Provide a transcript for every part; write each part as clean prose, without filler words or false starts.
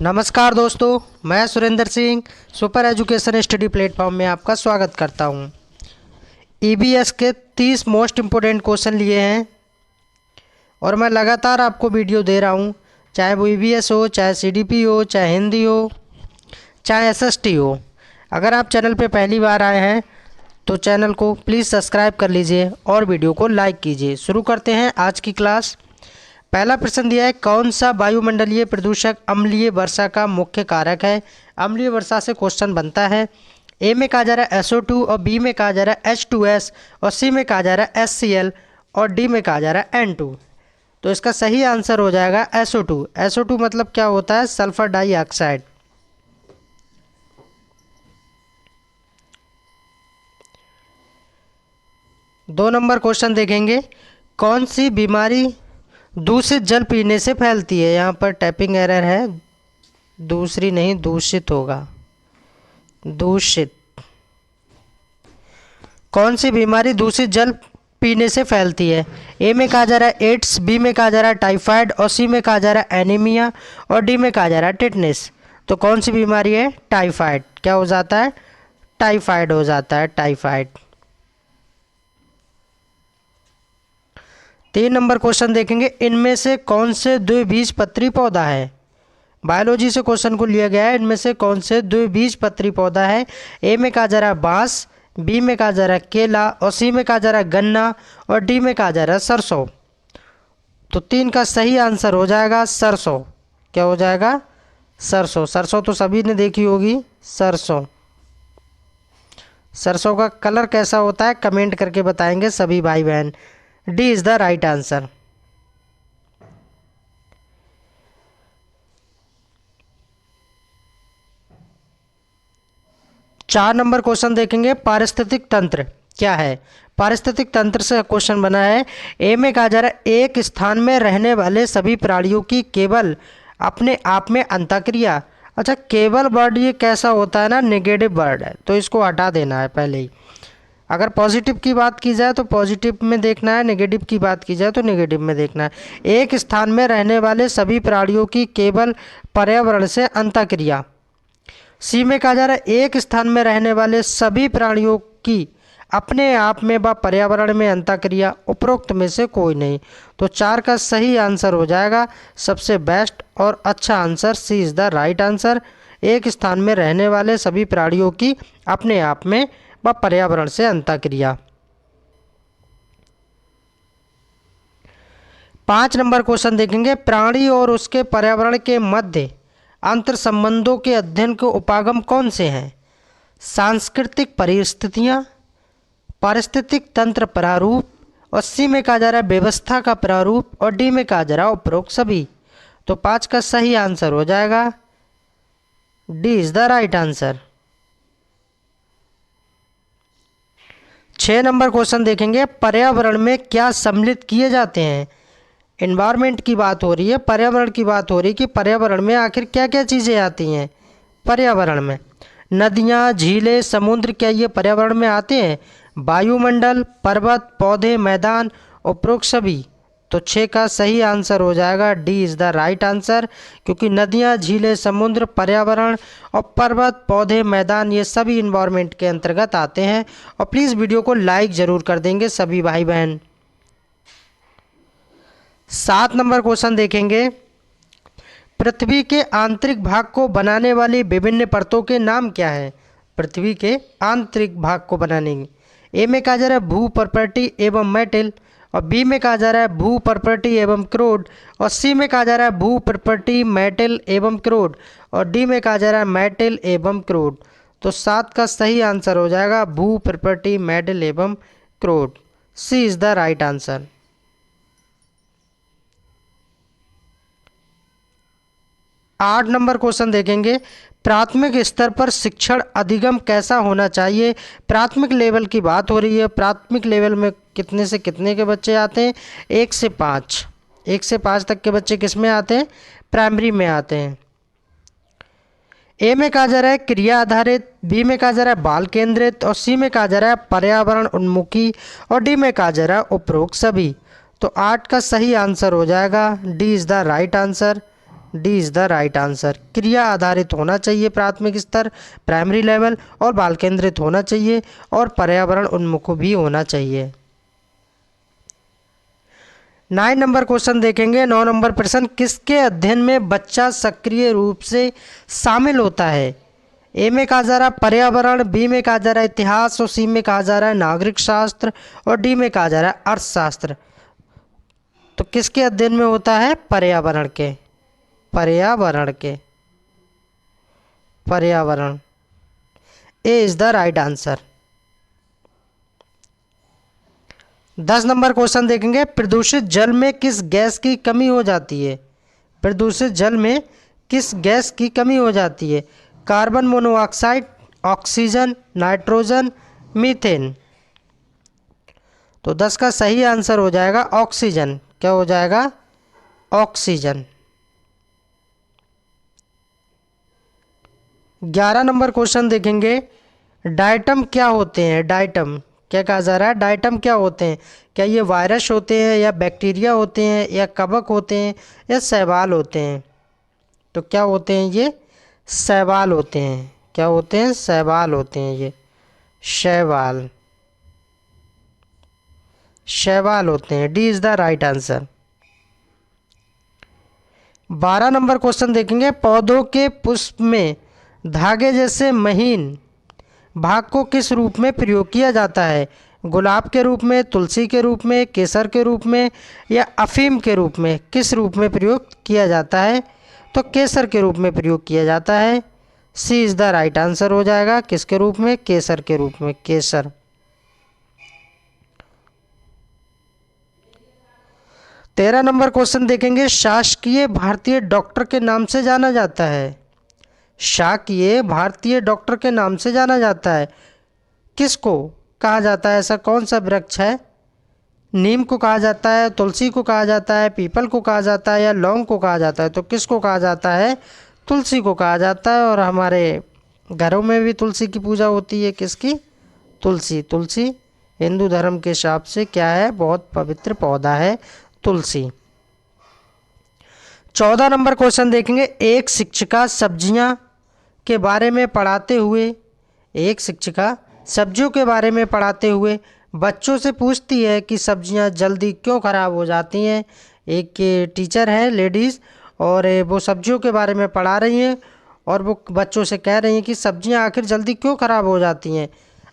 नमस्कार दोस्तों, मैं Surendra Singh super education study platform में आपका स्वागत करता हूं। ईबीएस के 30 मोस्ट इम्पोर्टेंट क्वेश्चन लिए हैं और मैं लगातार आपको वीडियो दे रहा हूं, चाहे वो ईबीएस हो, चाहे सीडीपी हो, चाहे हिंदी हो, चाहे एसएसटी हो। अगर आप चैनल पे पहली बार आए हैं तो चैनल को प्लीज़ सब्सक्राइब कर लीजिए और वीडियो को लाइक कीजिए। शुरू करते हैं आज की क्लास। पहला प्रश्न दिया है, कौन सा वायुमंडलीय प्रदूषक अम्लीय वर्षा का मुख्य कारक है। अम्लीय वर्षा से क्वेश्चन बनता है। ए में कहा जा रहा है SO2 और बी में कहा जा रहा है H2S और सी में कहा जा रहा है HCl और डी में कहा जा रहा है N2। तो इसका सही आंसर हो जाएगा SO2। SO2 मतलब क्या होता है? Sulphur dioxide. दो नंबर क्वेश्चन देखेंगे, कौन सी बीमारी दूषित जल पीने से फैलती है। यहाँ पर टाइपिंग एरर है, दूसरी नहीं दूषित होगा, दूषित। कौन सी बीमारी दूषित जल पीने से फैलती है। ए में कहा जा रहा है एड्स, बी में कहा जा रहा है टाइफाइड और सी में कहा जा रहा है एनीमिया और डी में कहा जा रहा है टिटनेस। तो कौन सी बीमारी है? टाइफाइड। क्या हो जाता है? टाइफाइड हो जाता है, टाइफाइड। 3 नंबर क्वेश्चन देखेंगे, इनमें से कौन से द्विबीजपत्री पौधा है। बायोलॉजी से क्वेश्चन को लिया गया है, इनमें से कौन से द्विबीजपत्री पौधा है। ए में कहा जा रहा है बांस, बी में कहा जा रहा है केला और सी में कहा जा रहा है गन्ना और डी में कहा जा रहा है सरसों। तो 3 का सही आंसर हो जाएगा सरसों। क्या हो जाएगा? सरसों। सरसों तो सभी ने देखी होगी, सरसों। सरसों का कलर कैसा होता है कमेंट करके बताएंगे सभी भाई बहन। D is the right answer. चार नंबर क्वेश्चन देखेंगे, पारिस्थितिक तंत्र क्या है। पारिस्थितिक तंत्र से क्वेश्चन बना है। ए में कहा जा रहा है एक स्थान में रहने वाले सभी प्राणियों की केवल अपने आप में अंतःक्रिया। अच्छा, केवल वर्ड ये कैसा होता है ना, नेगेटिव वर्ड है, तो इसको हटा देना है पहले ही। अगर पॉजिटिव की बात की जाए तो पॉजिटिव में देखना है, नेगेटिव की बात की जाए तो नेगेटिव में देखना है। एक स्थान में रहने वाले सभी प्राणियों की केवल पर्यावरण से अंतःक्रिया। सी में कहा जा रहा है एक स्थान में रहने वाले सभी प्राणियों की अपने आप में व पर्यावरण में अंतःक्रिया, उपरोक्त में से कोई नहीं। तो 4 का सही आंसर हो जाएगा सबसे बेस्ट और अच्छा answer, C is the right answer. एक स्थान में रहने वाले सभी प्राणियों की अपने आप में व पर्यावरण से अंतःक्रिया। 5 नंबर क्वेश्चन देखेंगे, प्राणी और उसके पर्यावरण के मध्य अंतर संबंधों के अध्ययन के उपागम कौन से हैं। सांस्कृतिक परिस्थितियाँ, पारिस्थितिक तंत्र प्रारूप और सी में कहा जा रहा है व्यवस्था का प्रारूप और डी में कहा जा रहा है उपरोक्त सभी। तो 5 का सही आंसर हो जाएगा, D is the right answer. 6 number question देखेंगे, पर्यावरण में क्या सम्मिलित किए जाते हैं। एनवायरनमेंट की बात हो रही है, पर्यावरण की बात हो रही है कि पर्यावरण में आखिर क्या क्या चीज़ें आती हैं। पर्यावरण में नदियाँ, झीलें, समुद्र, क्या ये पर्यावरण में आते हैं। वायुमंडल, पर्वत, पौधे, मैदान, उपरोक्त सभी। तो 6 का सही आंसर हो जाएगा, D is the right answer, क्योंकि नदियाँ, झीलें, समुद्र, पर्यावरण और पर्वत, पौधे, मैदान ये सभी इन्वायरमेंट के अंतर्गत आते हैं। और प्लीज़ वीडियो को लाइक ज़रूर कर देंगे सभी भाई बहन। 7 नंबर क्वेश्चन देखेंगे, पृथ्वी के आंतरिक भाग को बनाने वाली विभिन्न परतों के नाम क्या है। पृथ्वी के आंतरिक भाग को बनाने की, ए में कहा जा रहा है भू प्रॉपर्टी एवं मेटल और बी में कहा जा रहा है भू प्रॉपर्टी एवं क्रोड और सी में कहा जा रहा है भू प्रॉपर्टी, मेटल एवं क्रोड और डी में कहा जा रहा है मेटल एवं क्रोड। तो 7 का सही आंसर हो जाएगा भू प्रॉपर्टी, मेटल एवं क्रोड। C is the right answer. 8 number question देखेंगे, प्राथमिक स्तर पर शिक्षण अधिगम कैसा होना चाहिए। प्राथमिक लेवल की बात हो रही है। प्राथमिक लेवल में कितने से कितने के बच्चे आते हैं? 1 से 5। 1 से 5 तक के बच्चे किस में आते हैं? प्राइमरी में आते हैं। ए में कहा जा रहा है क्रिया आधारित, बी में कहा जा रहा है बाल केंद्रित और सी में कहा जा रहा है पर्यावरण उन्मुखी और डी में कहा जा रहा है उपरोक्त सभी। तो 8 का सही आंसर हो जाएगा, D is the right answer. D is the right answer. क्रिया आधारित होना चाहिए प्राथमिक स्तर प्राइमरी लेवल, और बाल केंद्रित होना चाहिए, और पर्यावरण उन्मुख भी होना चाहिए। 9 नंबर क्वेश्चन देखेंगे। 9 नंबर प्रश्न, किसके अध्ययन में बच्चा सक्रिय रूप से शामिल होता है? ए में कहा जा रहा है पर्यावरण, बी में कहा जा रहा है इतिहास, और सी में कहा जा रहा है नागरिक शास्त्र, और डी में कहा जा रहा है अर्थशास्त्र। तो किसके अध्ययन में होता है? पर्यावरण के, पर्यावरण के, पर्यावरण। A is the right answer. 10 number question देखेंगे। प्रदूषित जल में किस गैस की कमी हो जाती है? प्रदूषित जल में किस गैस की कमी हो जाती है? Carbon monoxide, oxygen, nitrogen, methane. तो 10 का सही आंसर हो जाएगा ऑक्सीजन। क्या हो जाएगा? ऑक्सीजन। 11 नंबर क्वेश्चन देखेंगे। डायटम क्या होते हैं? डायटम क्या कहा जा रहा है? डायटम क्या होते हैं? क्या ये वायरस होते हैं, या बैक्टीरिया होते हैं, या कवक होते हैं, या शैवाल होते हैं? तो क्या होते हैं ये? शैवाल होते हैं। क्या होते हैं? शैवाल होते हैं ये। शैवाल, शैवाल होते हैं। D is the right answer. 12 number question देखेंगे। पौधों के पुष्प में धागे जैसे महीन भाग को किस रूप में प्रयोग किया जाता है? गुलाब के रूप में, तुलसी के रूप में, केसर के रूप में, या अफीम के रूप में? किस रूप में प्रयोग किया जाता है? तो केसर के रूप में प्रयोग किया जाता है। सी इज़ द राइट आंसर हो जाएगा। किसके रूप में? केसर के रूप में। केसर। 13 नंबर क्वेश्चन देखेंगे। शासकीय भारतीय डॉक्टर के नाम से जाना जाता है। शासकीय भारतीय डॉक्टर के नाम से जाना जाता है। किसको कहा जाता है? ऐसा कौन सा वृक्ष है? नीम को कहा जाता है, तुलसी को कहा जाता है, पीपल को कहा जाता है, या लौंग को कहा जाता है? तो किसको कहा जाता है? तुलसी को कहा जाता है। और हमारे घरों में भी तुलसी की पूजा होती है। किसकी? तुलसी। तुलसी हिंदू धर्म के हिसाब से क्या है? बहुत पवित्र पौधा है तुलसी। 14 नंबर क्वेश्चन देखेंगे। एक शिक्षिका सब्जियां के बारे में पढ़ाते हुए, एक शिक्षिका सब्जियों के बारे में पढ़ाते हुए बच्चों से पूछती है कि सब्जियां जल्दी क्यों ख़राब हो जाती हैं। एक टीचर है लेडीज़, और वो सब्जियों के बारे में पढ़ा रही हैं, और वो बच्चों से कह रही हैं कि सब्जियां आखिर जल्दी क्यों ख़राब हो जाती हैं?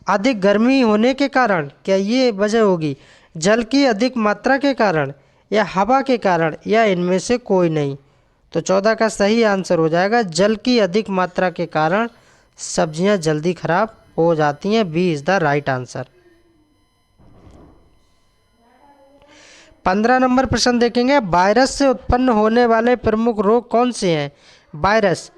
अधिक गर्मी होने के कारण, क्या ये वजह होगी? जल की अधिक मात्रा के कारण, या हवा के कारण, या इनमें से कोई नहीं? तो 14 का सही आंसर हो जाएगा जल की अधिक मात्रा के कारण सब्जियां जल्दी खराब हो जाती हैं। B is the right answer. 15 number प्रश्न देखेंगे। वायरस से उत्पन्न होने वाले प्रमुख रोग कौन से हैं? वायरस,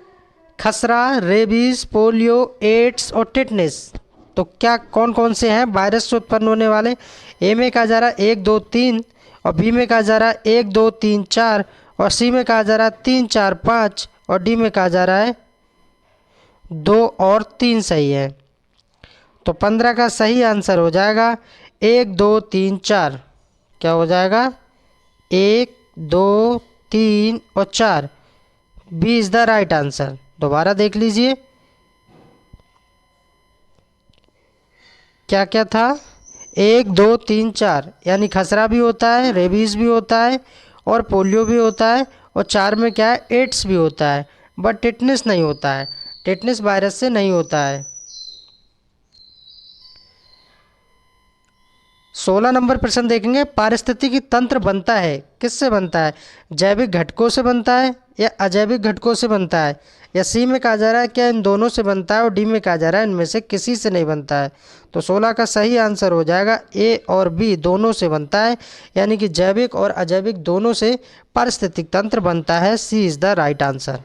खसरा, रेबीज, पोलियो, एड्स और टिटनेस। तो क्या कौन कौन से हैं वायरस से उत्पन्न होने वाले? ए में कहा जा रहा है 1 2 3, और बी में कहा जा रहा है 1 2 3 4, और सी में कहा जा रहा है 3 4 5, और डी में कहा जा रहा है 2 और 3 सही है। तो 15 का सही आंसर हो जाएगा 1 2 3 4। क्या हो जाएगा? 1 2 3 और 4। B is the right answer. दोबारा देख लीजिए क्या क्या था। 1 2 3 4 यानी खसरा भी होता है, रेबीज भी होता है, और पोलियो भी होता है, और 4 में क्या है? एड्स भी होता है, बट टिटनेस नहीं होता है। टिटनेस वायरस से नहीं होता है। 16 नंबर प्रश्न देखेंगे। पारिस्थितिकी तंत्र बनता है, किससे बनता है? जैविक घटकों से बनता है, या अजैविक घटकों से बनता है, या सी में कहा जा रहा है क्या इन दोनों से बनता है, और डी में कहा जा रहा है इनमें से किसी से नहीं बनता है? तो 16 का सही आंसर हो जाएगा ए और बी दोनों से बनता है, यानी कि जैविक और अजैविक दोनों से पारिस्थितिक तंत्र बनता है। C is the right answer.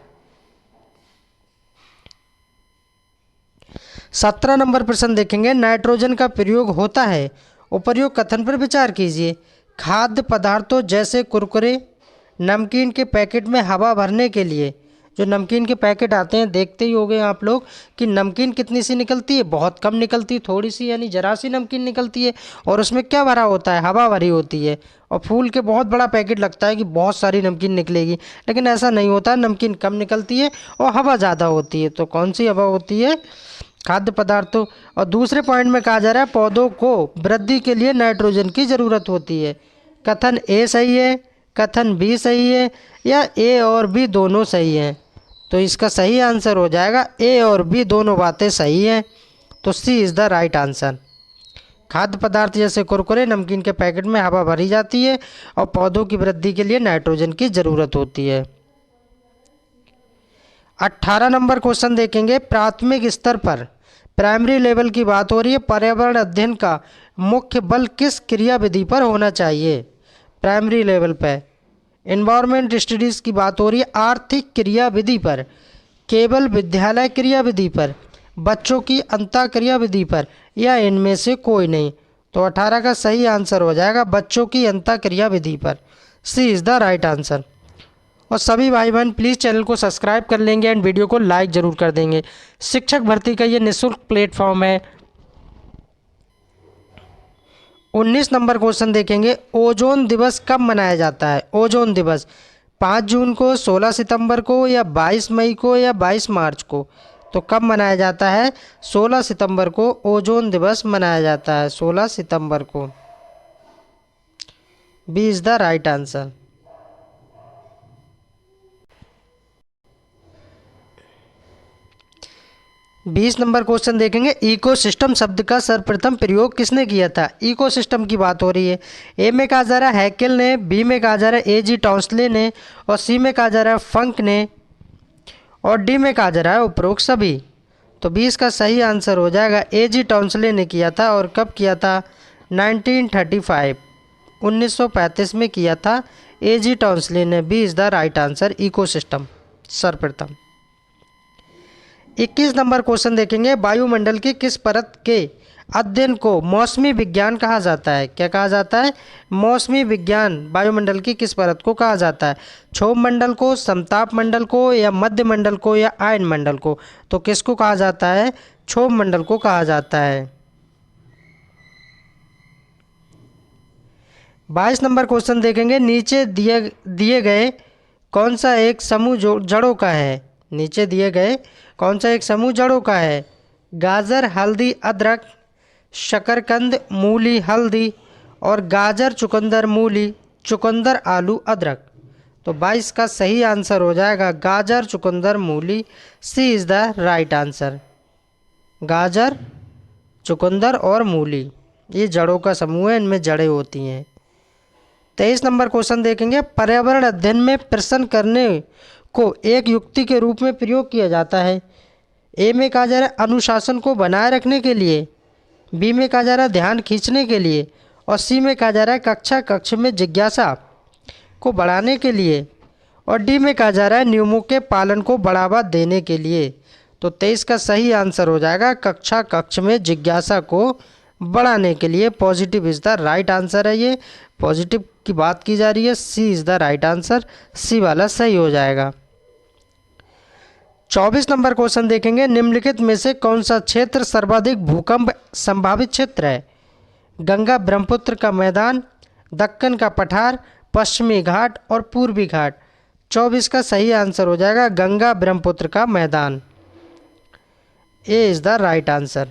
17 number प्रश्न देखेंगे। नाइट्रोजन का प्रयोग होता है, उपर्युक्त कथन पर विचार कीजिए। खाद्य पदार्थों जैसे कुरकुरे, नमकीन के पैकेट में हवा भरने के लिए जो नमकीन के पैकेट आते हैं देखते ही होंगे आप लोग कि नमकीन कितनी सी निकलती है, बहुत कम निकलती है, थोड़ी सी यानी जरा सी नमकीन निकलती है। और उसमें क्या भरा होता है, हवा भरी होती है। और फूल के बहुत बड़ा पैकेट लगता है कि बहुत सारी नमकीन निकलेगी, लेकिन ऐसा नहीं होता है, नमकीन कम निकलती है और हवा ज़्यादा होती है। तो कौन सी हवा होती है, खाद्य पदार्थों। और दूसरे पॉइंट में कहा जा रहा है पौधों को वृद्धि के लिए नाइट्रोजन की ज़रूरत होती है। कथन ए सही है, कथन बी सही है, या ए और बी दोनों सही हैं। तो इसका सही आंसर हो जाएगा ए और बी दोनों बातें सही हैं। तो C is the right answer. खाद्य पदार्थ जैसे कुरकुरे, नमकीन के पैकेट में हवा भरी जाती है और पौधों की वृद्धि के लिए नाइट्रोजन की ज़रूरत होती है। 18 नंबर क्वेश्चन देखेंगे। प्राथमिक स्तर पर, प्राइमरी लेवल की बात हो रही है, पर्यावरण अध्ययन का मुख्य बल किस क्रियाविधि पर होना चाहिए। प्राइमरी लेवल पे एनवायरमेंट स्टडीज़ की बात हो रही है, आर्थिक क्रियाविधि पर, केवल विद्यालय क्रियाविधि पर, बच्चों की अंतः क्रियाविधि पर, या इनमें से कोई नहीं। तो 18 का सही आंसर हो जाएगा बच्चों की अंतः क्रियाविधि पर। सी इज़ द राइट आंसर। और सभी भाई बहन प्लीज़ चैनल को सब्सक्राइब कर लेंगे एंड वीडियो को लाइक ज़रूर कर देंगे। शिक्षक भर्ती का ये निःशुल्क प्लेटफॉर्म है। 19 नंबर क्वेश्चन देखेंगे। ओजोन दिवस कब मनाया जाता है। ओजोन दिवस 5 जून को, 16 सितंबर को, या 22 मई को, या 22 मार्च को। तो कब मनाया जाता है, 16 सितंबर को ओजोन दिवस मनाया जाता है, 16 सितंबर को। B is the right answer. 20 number question देखेंगे। इकोसिस्टम शब्द का सर्वप्रथम प्रयोग किसने किया था। इकोसिस्टम की बात हो रही है। ए में कहा जा रहा है हैकेल ने, बी में कहा जा रहा है A.G. टॉन्सले ने, और सी में कहा जा रहा है फंक ने, और डी में कहा जा रहा है उपरोक्त सभी। तो 20 का सही आंसर हो जाएगा A.G. टॉन्सले ने किया था। और कब किया था, 1935, 1935 में किया था A.G. टॉन्सले ने। B is the right answer, ecosystem सर्वप्रथम। 21 नंबर क्वेश्चन देखेंगे। वायुमंडल की किस परत के अध्ययन को मौसमी विज्ञान कहा जाता है। क्या कहा जाता है, मौसमी विज्ञान वायुमंडल की किस परत को कहा जाता है। क्षोभ मंडल को, समताप मंडल को, या मध्य मंडल को, या आयन मंडल को। तो किसको कहा जाता है, क्षोभ मंडल को कहा जाता है। 22 नंबर क्वेश्चन देखेंगे। नीचे दिए गए कौन सा एक समूह जड़ों का है। नीचे दिए गए कौन सा एक समूह जड़ों का है। गाजर, हल्दी, अदरक, शकरकंद, मूली, हल्दी, और गाजर, चुकंदर, मूली, चुकंदर, आलू, अदरक। तो 22 का सही आंसर हो जाएगा गाजर, चुकंदर, मूली। सी इज़ द राइट आंसर। गाजर, चुकंदर और मूली ये जड़ों का समूह है, इनमें जड़ें होती हैं। 23 नंबर क्वेश्चन देखेंगे। पर्यावरण अध्ययन में प्रश्न करने को एक युक्ति के रूप में प्रयोग किया जाता है। ए में कहा जा रहा है अनुशासन को बनाए रखने के लिए, बी में कहा जा रहा है ध्यान खींचने के लिए, और सी में कहा जा रहा है कक्ष में जिज्ञासा को बढ़ाने के लिए, और डी में कहा जा रहा है नियमों के पालन को बढ़ावा देने के लिए। तो 23 का सही आंसर हो जाएगा कक्ष में जिज्ञासा को बढ़ाने के लिए। Positive is the right answer है। ये पॉजिटिव की बात की जा रही है। सी इज़ द राइट आंसर, सी वाला सही हो जाएगा। 24 नंबर क्वेश्चन देखेंगे। निम्नलिखित में से कौन सा क्षेत्र सर्वाधिक भूकंप संभावित क्षेत्र है। गंगा ब्रह्मपुत्र का मैदान, दक्कन का पठार, पश्चिमी घाट, और पूर्वी घाट। 24 का सही आंसर हो जाएगा गंगा ब्रह्मपुत्र का मैदान। A is the right answer.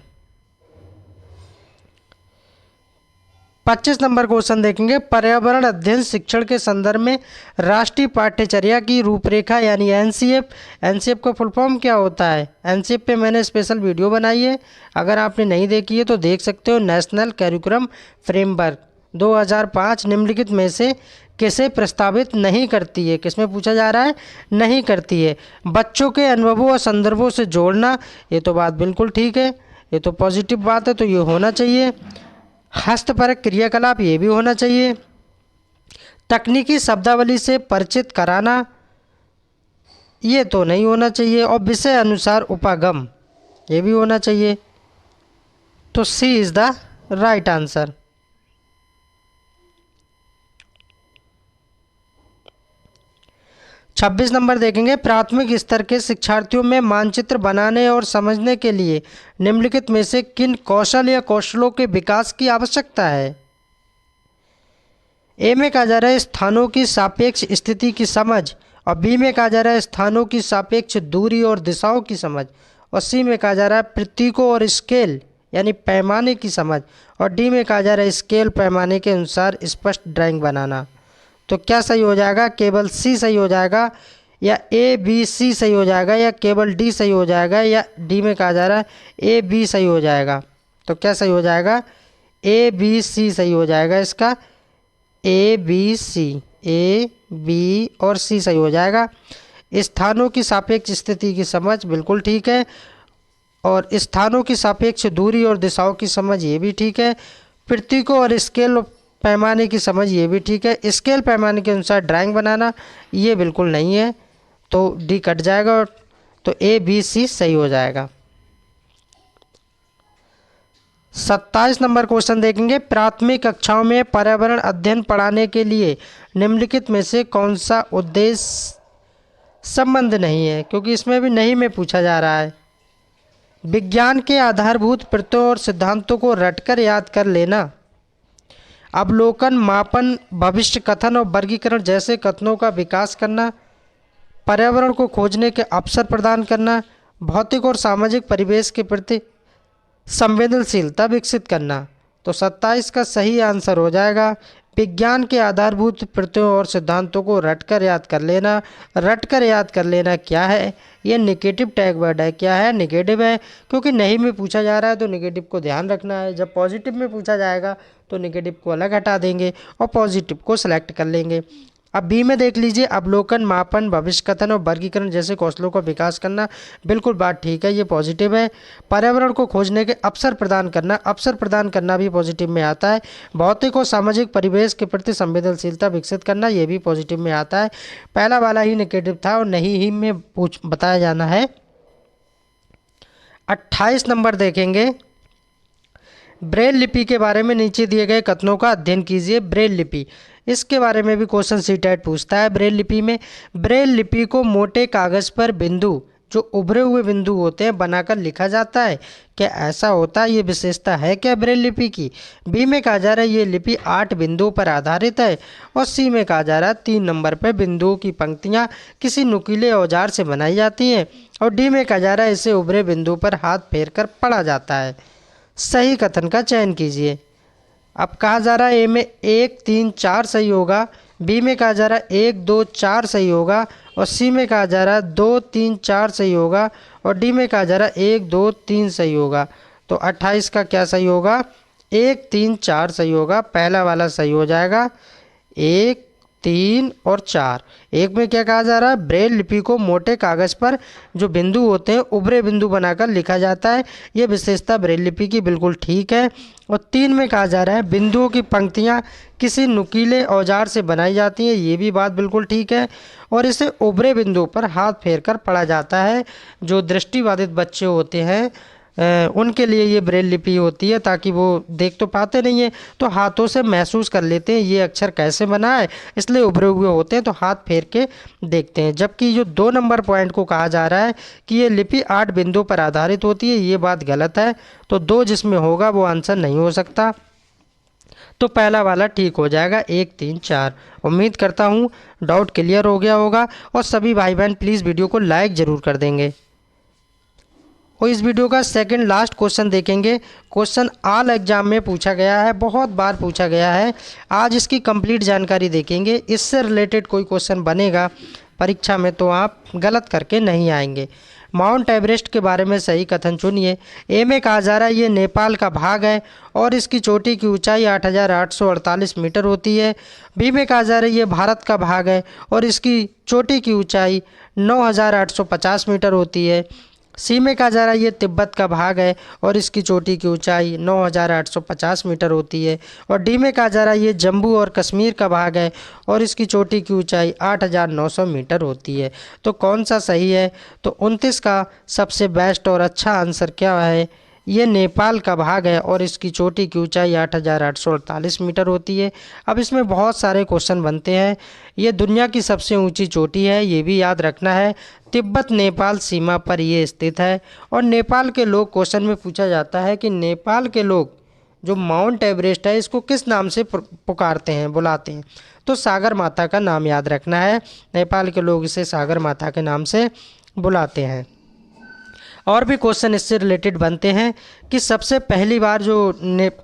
25 number question देखेंगे। पर्यावरण अध्ययन शिक्षण के संदर्भ में राष्ट्रीय पाठ्यचर्या की रूपरेखा यानी एनसीएफ। एनसीएफ का फुल फॉर्म क्या होता है। एनसीएफ पे मैंने स्पेशल वीडियो बनाई है, अगर आपने नहीं देखी है तो देख सकते हो। नेशनल कैरिकुलम फ्रेमवर्क 2005 निम्नलिखित में से किसे प्रस्तावित नहीं करती है। किसमें पूछा जा रहा है, नहीं करती है। बच्चों के अनुभवों और संदर्भों से जोड़ना, ये तो बात बिल्कुल ठीक है, ये तो पॉजिटिव बात है, तो ये होना चाहिए। हस्तपरक क्रियाकलाप, ये भी होना चाहिए। तकनीकी शब्दावली से परिचित कराना, ये तो नहीं होना चाहिए। और विषय अनुसार उपागम, ये भी होना चाहिए। तो C is the right answer. 26 number देखेंगे, प्राथमिक स्तर के शिक्षार्थियों में मानचित्र बनाने और समझने के लिए निम्नलिखित में से किन कौशल या कौशलों के विकास की आवश्यकता है। ए में कहा जा रहा है स्थानों की सापेक्ष स्थिति की समझ, और बी में कहा जा रहा है स्थानों की सापेक्ष दूरी और दिशाओं की समझ, और सी में कहा जा रहा है प्रतीकों और स्केल यानी पैमाने की समझ, और डी में कहा जा रहा है स्केल पैमाने के अनुसार स्पष्ट ड्राइंग बनाना। तो क्या सही हो जाएगा, केवल सी सही हो जाएगा, या ए बी सी सही हो जाएगा, या केवल डी सही हो जाएगा, या डी में कहा जा रहा है ए बी सही हो जाएगा। तो क्या सही हो जाएगा, ए बी सी सही हो जाएगा इसका, ए बी और सी सही हो जाएगा। स्थानों की सापेक्ष स्थिति की समझ बिल्कुल ठीक है, और स्थानों की सापेक्ष दूरी और दिशाओं की समझ ये भी ठीक है। प्रतीकों और स्केल पैमाने की समझ ये भी ठीक है। स्केल पैमाने के अनुसार ड्राइंग बनाना ये बिल्कुल नहीं है, तो डी कट जाएगा, तो ए बी सी सही हो जाएगा। 27 नंबर क्वेश्चन देखेंगे, प्राथमिक कक्षाओं में पर्यावरण अध्ययन पढ़ाने के लिए निम्नलिखित में से कौन सा उद्देश्य संबंध नहीं है, क्योंकि इसमें भी नहीं में पूछा जा रहा है। विज्ञान के आधारभूत प्रत्ययों और सिद्धांतों को रटकर याद कर लेना, अवलोकन, मापन, भविष्य कथन और वर्गीकरण जैसे कथनों का विकास करना, पर्यावरण को खोजने के अवसर प्रदान करना, भौतिक और सामाजिक परिवेश के प्रति संवेदनशीलता विकसित करना। तो 27 का सही आंसर हो जाएगा विज्ञान के आधारभूत प्रत्ययों और सिद्धांतों को रटकर याद कर लेना। रटकर याद कर लेना क्या है, ये निगेटिव टैग वर्ड है। क्या है, निगेटिव है, क्योंकि नहीं में पूछा जा रहा है तो निगेटिव को ध्यान रखना है। जब पॉजिटिव में पूछा जाएगा तो निगेटिव को अलग हटा देंगे और पॉजिटिव को सिलेक्ट कर लेंगे। अब बी में देख लीजिए, अवलोकन, मापन, भविष्य कथन और वर्गीकरण जैसे कौशलों का विकास करना, बिल्कुल बात ठीक है, ये पॉजिटिव है। पर्यावरण को खोजने के अवसर प्रदान करना, अवसर प्रदान करना भी पॉजिटिव में आता है। भौतिक और सामाजिक परिवेश के प्रति संवेदनशीलता विकसित करना, ये भी पॉजिटिव में आता है। पहला वाला ही नेगेटिव था और नहीं ही में बताया जाना है। 28 नंबर देखेंगे, ब्रेल लिपि के बारे में नीचे दिए गए कथनों का अध्ययन कीजिए। ब्रेल लिपि, इसके बारे में भी क्वेश्चन सीटेट पूछता है। ब्रेल लिपि में, ब्रेल लिपि को मोटे कागज पर बिंदु, जो उभरे हुए बिंदु होते हैं, बनाकर लिखा जाता है। क्या ऐसा होता है, ये विशेषता है क्या ब्रेल लिपि की। बी में कहा जा रहा है ये लिपि 8 बिंदुओं पर आधारित है, और सी में कहा जा रहा है 3 नंबर पर बिंदुओं की पंक्तियां किसी नुकीले औजार से बनाई जाती हैं, और डी में कहा जा रहा है इसे उभरे बिंदु पर हाथ फेर कर पढ़ा जाता है। सही कथन का चयन कीजिए। अब कहा जा रहा है ए में 1 3 4 सही होगा, बी में कहा जा रहा है 1 2 4 सही होगा, और सी में कहा जा रहा है 2 3 4 सही होगा, और डी में कहा जा रहा है 1 2 3 सही होगा। तो 28 का क्या सही होगा, 1 3 4 सही होगा। पहला वाला सही हो जाएगा, 1 3 और 4। एक में क्या कहा जा रहा है, ब्रेल लिपि को मोटे कागज पर जो बिंदु होते हैं उभरे बिंदु बनाकर लिखा जाता है, ये विशेषता ब्रेल लिपि की बिल्कुल ठीक है। और 3 में कहा जा रहा है बिंदुओं की पंक्तियां किसी नुकीले औजार से बनाई जाती हैं, ये भी बात बिल्कुल ठीक है। और इसे उभरे बिंदु पर हाथ फेर कर पढ़ा जाता है। जो दृष्टिबाधित बच्चे होते हैं उनके लिए ये ब्रेल लिपि होती है, ताकि वो देख तो पाते नहीं है तो हाथों से महसूस कर लेते हैं ये अक्षर कैसे बना है, इसलिए उभरे हुए होते हैं तो हाथ फेर के देखते हैं। जबकि जो 2 नंबर पॉइंट को कहा जा रहा है कि ये लिपि 8 बिंदुओं पर आधारित होती है, ये बात गलत है। तो 2 जिसमें होगा वो आंसर नहीं हो सकता, तो पहला वाला ठीक हो जाएगा, 1 3 4। उम्मीद करता हूँ डाउट क्लियर हो गया होगा, और सभी भाई बहन प्लीज़ वीडियो को लाइक ज़रूर कर देंगे। और इस वीडियो का सेकंड लास्ट क्वेश्चन देखेंगे। क्वेश्चन ऑल एग्जाम में पूछा गया है, बहुत बार पूछा गया है। आज इसकी कंप्लीट जानकारी देखेंगे। इससे रिलेटेड कोई क्वेश्चन बनेगा परीक्षा में तो आप गलत करके नहीं आएंगे। माउंट एवरेस्ट के बारे में सही कथन चुनिए। ए में कहा जा रहा है ये नेपाल का भाग है और इसकी चोटी की ऊंचाई 8,848 मीटर होती है। बी में कहा जा रहा है ये भारत का भाग है और इसकी चोटी की ऊंचाई 9,850 मीटर होती है। सी में कहा जा रहा है ये तिब्बत का भाग है और इसकी चोटी की ऊंचाई 9,850 मीटर होती है। और डी में कहा जा रहा है ये जम्मू और कश्मीर का भाग है और इसकी चोटी की ऊंचाई 8,900 मीटर होती है। तो कौन सा सही है? तो 29 का सबसे बेस्ट और अच्छा आंसर क्या है? ये नेपाल का भाग है और इसकी चोटी की ऊंचाई 8,848 मीटर होती है। अब इसमें बहुत सारे क्वेश्चन बनते हैं। ये दुनिया की सबसे ऊंची चोटी है, ये भी याद रखना है। तिब्बत नेपाल सीमा पर ये स्थित है। और नेपाल के लोग, क्वेश्चन में पूछा जाता है कि नेपाल के लोग जो माउंट एवरेस्ट है इसको किस नाम से पुकारते हैं, बुलाते हैं, तो सागर माता का नाम याद रखना है। नेपाल के लोग इसे सागर माता के नाम से बुलाते हैं। और भी क्वेश्चन इससे रिलेटेड बनते हैं कि सबसे पहली बार जो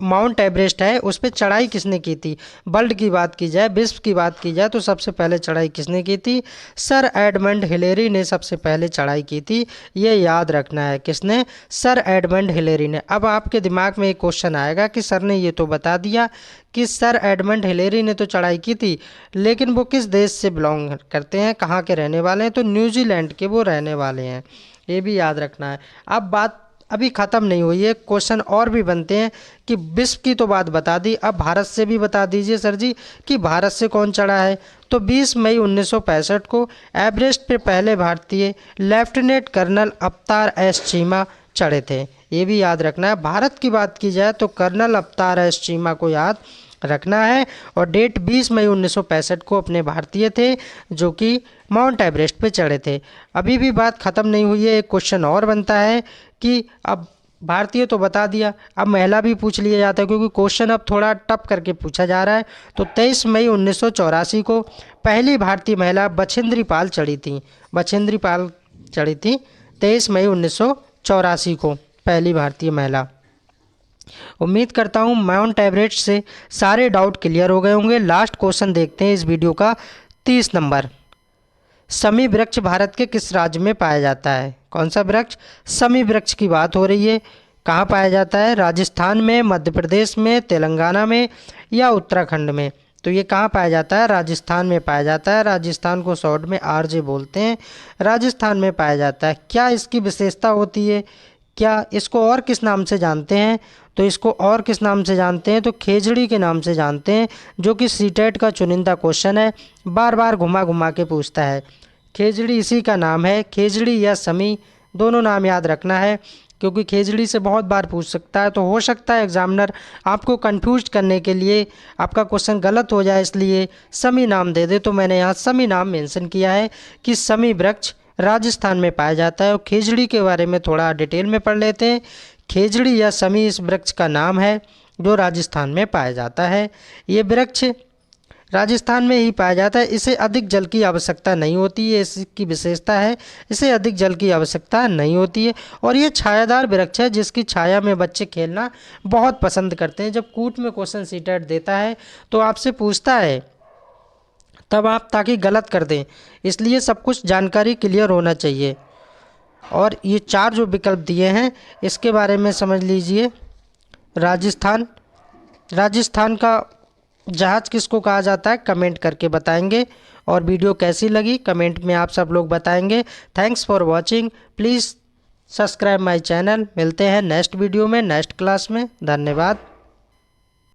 माउंट एवरेस्ट है उस पर चढ़ाई किसने की थी। वर्ल्ड की बात की जाए, विश्व की बात की जाए, तो सबसे पहले चढ़ाई किसने की थी? सर एडमंड हिलेरी ने सबसे पहले चढ़ाई की थी। ये याद रखना है, किसने? सर एडमंड हिलेरी ने। अब आपके दिमाग में एक क्वेश्चन आएगा कि सर ने ये तो बता दिया कि सर एडमंड हिलेरी ने तो चढ़ाई की थी, लेकिन वो किस देश से बिलोंग करते हैं, कहाँ के रहने वाले हैं? तो न्यूजीलैंड के वो रहने वाले हैं, ये भी याद रखना है। अब बात अभी ख़त्म नहीं हुई है, क्वेश्चन और भी बनते हैं कि विश्व की तो बात बता दी, अब भारत से भी बता दीजिए सर जी कि भारत से कौन चढ़ा है। तो 20 मई 1965 को एवरेस्ट पे पहले भारतीय लेफ्टिनेंट कर्नल अवतार एस चीमा चढ़े थे, ये भी याद रखना है। भारत की बात की जाए तो कर्नल अवतार एस चीमा को याद रखना है। और डेट 20 मई 1965 को अपने भारतीय थे जो कि माउंट एवरेस्ट पे चढ़े थे। अभी भी बात ख़त्म नहीं हुई है, एक क्वेश्चन और बनता है कि अब भारतीय तो बता दिया, अब महिला भी पूछ लिया जाता है क्योंकि क्वेश्चन अब थोड़ा टफ करके पूछा जा रहा है। तो 23 मई 1984 को पहली भारतीय महिला बछेंद्री पाल चढ़ी थी। बछेंद्री पाल चढ़ी थी 23 मई 1984 को, पहली भारतीय महिला। उम्मीद करता हूँ माउंट एवरेस्ट से सारे डाउट क्लियर हो गए होंगे। लास्ट क्वेश्चन देखते हैं इस वीडियो का, 30 नंबर। समी वृक्ष भारत के किस राज्य में पाया जाता है? कौन सा वृक्ष? समी वृक्ष की बात हो रही है। कहाँ पाया जाता है? राजस्थान में, मध्य प्रदेश में, तेलंगाना में या उत्तराखंड में? तो ये कहाँ पाया जाता है? राजस्थान में पाया जाता है। राजस्थान को शॉर्ट में आरजे बोलते हैं। राजस्थान में पाया जाता है। क्या इसकी विशेषता होती है? क्या इसको और किस नाम से जानते हैं? तो इसको और किस नाम से जानते हैं? तो खेजड़ी के नाम से जानते हैं, जो कि सीटेट का चुनिंदा क्वेश्चन है, बार बार घुमा घुमा के पूछता है। खेजड़ी इसी का नाम है। खेजड़ी या समी दोनों नाम याद रखना है क्योंकि खेजड़ी से बहुत बार पूछ सकता है। तो हो सकता है एग्जामिनर आपको कंफ्यूज करने के लिए आपका क्वेश्चन गलत हो जाए, इसलिए समी नाम दे दे। तो मैंने यहाँ समी नाम मेंशन किया है कि समी वृक्ष राजस्थान में पाया जाता है। और खेजड़ी के बारे में थोड़ा डिटेल में पढ़ लेते हैं। खेजड़ी या समी इस वृक्ष का नाम है जो राजस्थान में पाया जाता है। ये वृक्ष राजस्थान में ही पाया जाता है। इसे अधिक जल की आवश्यकता नहीं होती है, इसकी विशेषता है, इसे अधिक जल की आवश्यकता नहीं होती है। और ये छायादार वृक्ष है जिसकी छाया में बच्चे खेलना बहुत पसंद करते हैं। जब कूट में क्वेश्चन सीटेट देता है तो आपसे पूछता है तब आप ताकि गलत कर दें, इसलिए सब कुछ जानकारी क्लियर होना चाहिए। और ये 4 जो विकल्प दिए हैं इसके बारे में समझ लीजिए। राजस्थान का जहाज किसको कहा जाता है? कमेंट करके बताएंगे। और वीडियो कैसी लगी कमेंट में आप सब लोग बताएंगे। Thanks for watching, please subscribe my channel. मिलते हैं नेक्स्ट वीडियो में, नेक्स्ट क्लास में। धन्यवाद।